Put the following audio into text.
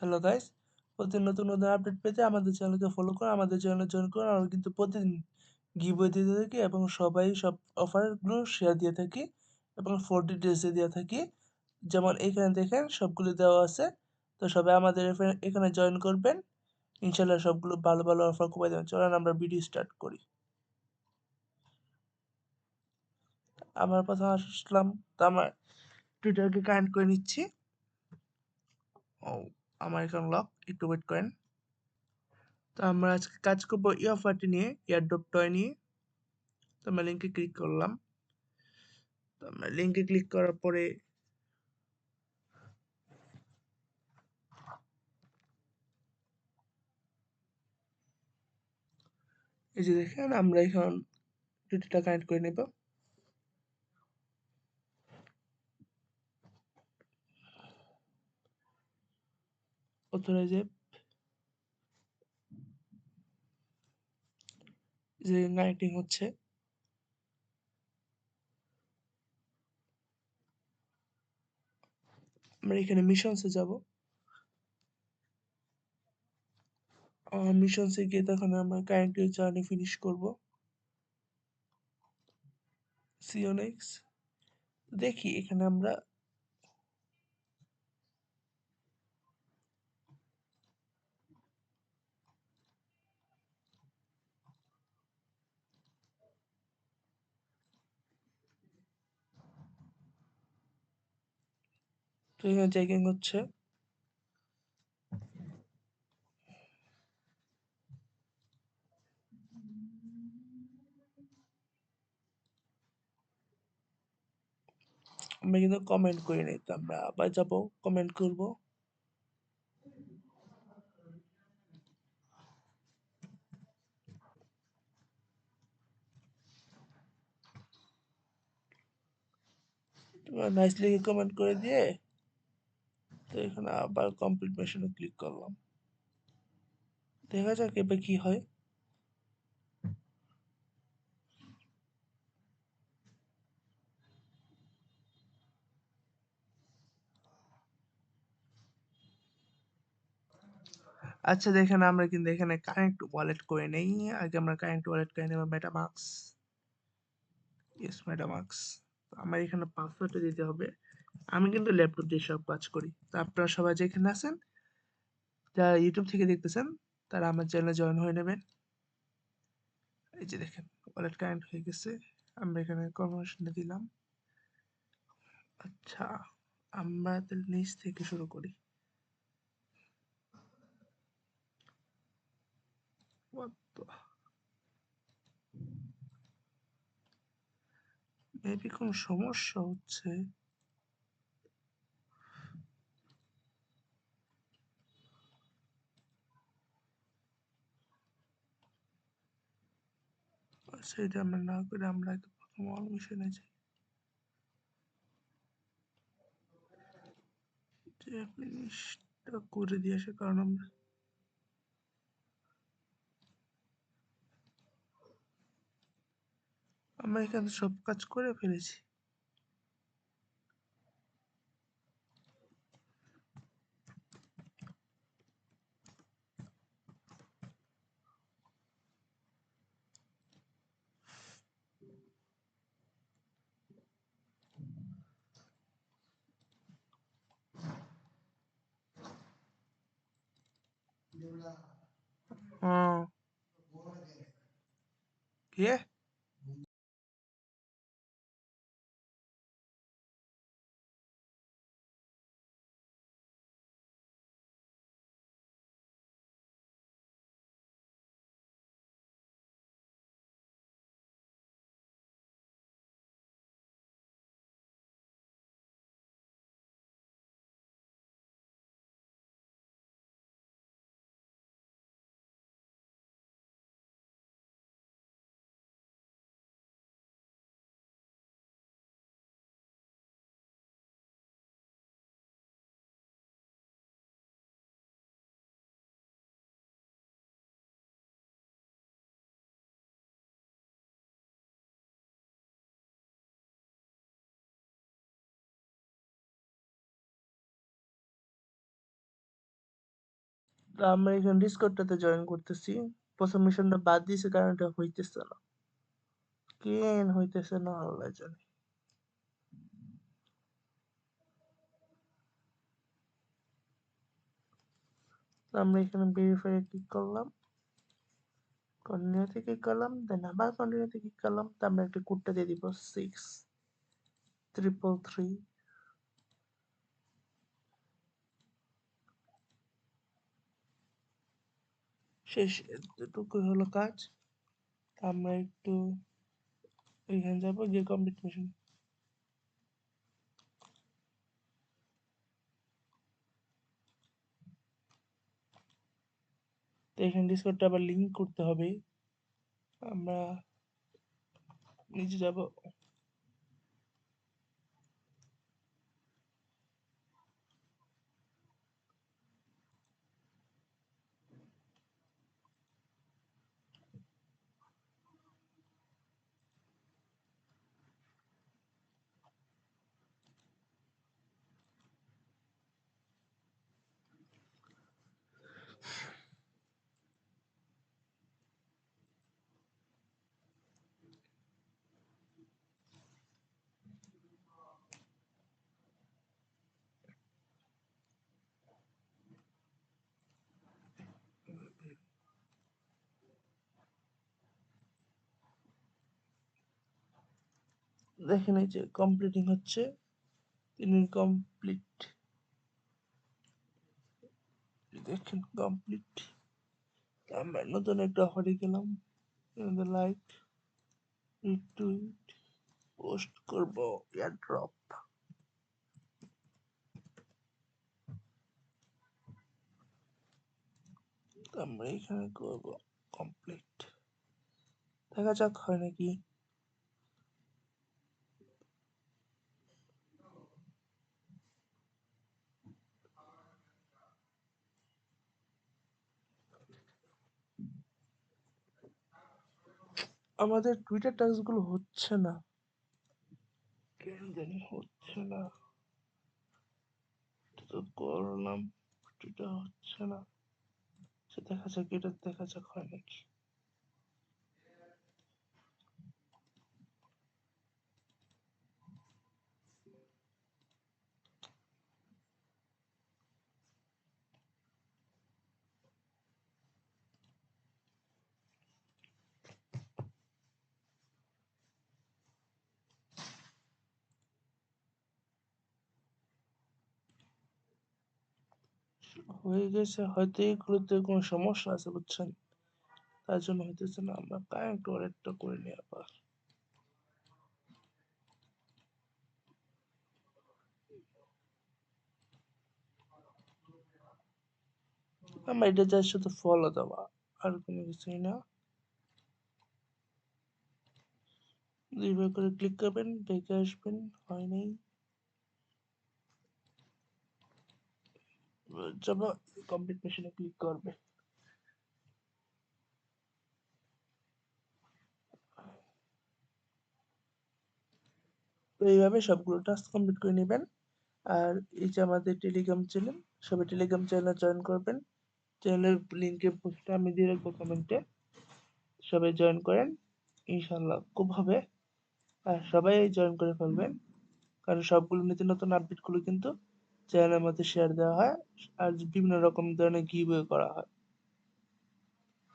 Hello guys, প্রতিদিন নতুন নতুন আপডেট পেতে আমাদের চ্যানেলকে ফলো করুন, আমাদের চ্যানেলে জয়েন করুন। আমরা কিন্তু প্রতিদিন গিভওয়ে দিতে থাকি এবং সবাই সব অফারগুলো শেয়ার দিয়ে থাকি এবং 4 ডেজে দিয়ে থাকি। যেমন এখানে দেখেন সবগুলো দেওয়া আছে। তো সবাই আমাদের এখানে জয়েন করবেন, ইনশাল্লাহ সবগুলো ভালো ভালো অফার খুবই দেবেন। চলেন আমরা ভিডিও স্টার্ট করি। আমার প্রথমে আসলাম, তো আমার টুইটারকে কানেক্ট করে নিচ্ছি। ও, আমার এখানে লক, একটু ওয়েট করেন। তো আমরা আজকে কাজ করবো এই অফারটি নিয়ে, এয়ারড্রপ টয় নিয়ে। তো আমরা লিঙ্কে ক্লিক করলাম। তো আমরা লিঙ্কে ক্লিক করার পরে এই যে দেখেন আমরা এখন দুটোটা কানেক্ট করে নেব। অথরাইজে যে কানেক্টিং হচ্ছে, আমরা এখানে মিশনসে যাব। মিশনসে গিয়ে তখন আমরা কারেন্টের জার্নি ফিনিশ করব। সিও নেক্সট। দেখি এখানে আমরা তো এখানে চেকিং হচ্ছে। আমরা কিন্তু কমেন্ট করে নিই, তো আমরা আবার যাব, কমেন্ট করব। নাইসলি কমেন্ট করে দিয়ে তো এখানে আবার কমপ্লিট মেশিনে ক্লিক করলাম। দেখা যাক এবার কি হয়। আচ্ছা দেখেন আমরা কিন্তু এখানে কানেক্ট ওয়ালেট করে নেই। আগে আমরা কানেক্ট ওয়ালেট করে নেব মেটামাক্স। Yes, MetaMask. আমার এখানে পাসওয়ার্ডটা দিতে হবে। আমি কিন্তু ল্যাপটপ দিয়ে সব কাজ করি। তো আপনারা সবাই যেখানে আছেন, যারা ইউটিউব থেকে দেখতেছেন, তারা আমার চ্যানেলে জয়েন হয়ে নেবেন। এই যে দেখেন ওয়ালেট কানেক্ট হয়ে গেছে। আমরা এখানে কনফার্মেশনটা দিলাম। আচ্ছা, আমরা তাহলে নিচ থেকে শুরু করি। মেবি কোনো সমস্যা হচ্ছে। সেটা আমরা না করে আমরা আগে প্রথম অল মিশনে যাই। যে জিনিসটা করে দিয়ে আসে, কারণ আমরা এখানে সব কাজ করে ফেলেছি। হ্যাঁ, কে? তো আমরা এখানে ডিসকর্ডটাতে জয়েন করতেছি। প্রথম মিশনটা বাদ দিয়েছে কারণ এটা হইতেছে না, কেন হইতেছে না আল্লাহ জানে। তো আমরা এখানে ভেরিফাই ক্লিক করলাম, কন্টিনিউতে ক্লিক করলাম, দেন আবার কন্টিনিউতে ক্লিক করলাম। তো আমরা একটা কোডটা দিয়ে দিব 6333। শেষ, এতটুকুই হলো কাজ। আমরা একটু এখানে যাবো, গিয়ে কমপ্লিট মিশন। তো এখানে ডিসকর্ডটা আবার লিঙ্ক করতে হবে। আমরা নিচে যাব, দেখেন এই যে কমপ্লিটিং হচ্ছে, কমপ্লিট, দেখেন কমপ্লিট। আমরা নতুন একটা অফারে গেলাম, লাইক, রিটুইট, পোস্ট করব, এয়ারড্রপ। আমরা এখানে করব কমপ্লিট, দেখা যাক হয় নাকি। আমাদের টুইটার টাস্ক গুলো হচ্ছে না, কেন জানি হচ্ছে না। তো করলাম, টুইটার হচ্ছে না। সে দেখা যাক, এটা দেখা যাক হয় নাকি। হয়ে গেছে হয়তো, এগুলোতে কোনো সমস্যা আছে বুঝছেন, তার জন্য হইতেছে না। আমরা কারেন্ট ওয়ালেটটা করে নিই আবার। আমার এটা যা শুধু ফলো দেওয়া, আর কোনো কিছুই না। দুইবার করে ক্লিক করবেন, দেখে আসবেন, হয় নাই। যাব, কমপ্লিট মেশিনে ক্লিক করবে। তো এইভাবে সবগুলো টাস্ক কমপ্লিট করে নেবেন। আর এই যে আমাদের টেলিগ্রাম চ্যানেল, সবাই টেলিগ্রাম চ্যানেলে জয়েন করবেন। চ্যানেলের লিঙ্কের পোস্টটা আমি দিয়ে রাখবো কমেন্টে, সবাই জয়েন করেন, ইনশাল্লাহ খুব হবে। আর সবাই জয়েন করে ফেলবেন, কারণ সবগুলো নতুন নতুন আপডেটগুলো কিন্তু চ্যানেলের মধ্যে শেয়ার দেওয়া হয়, আর বিভিন্ন রকম ধরনের গিভওয়ে করা হয়।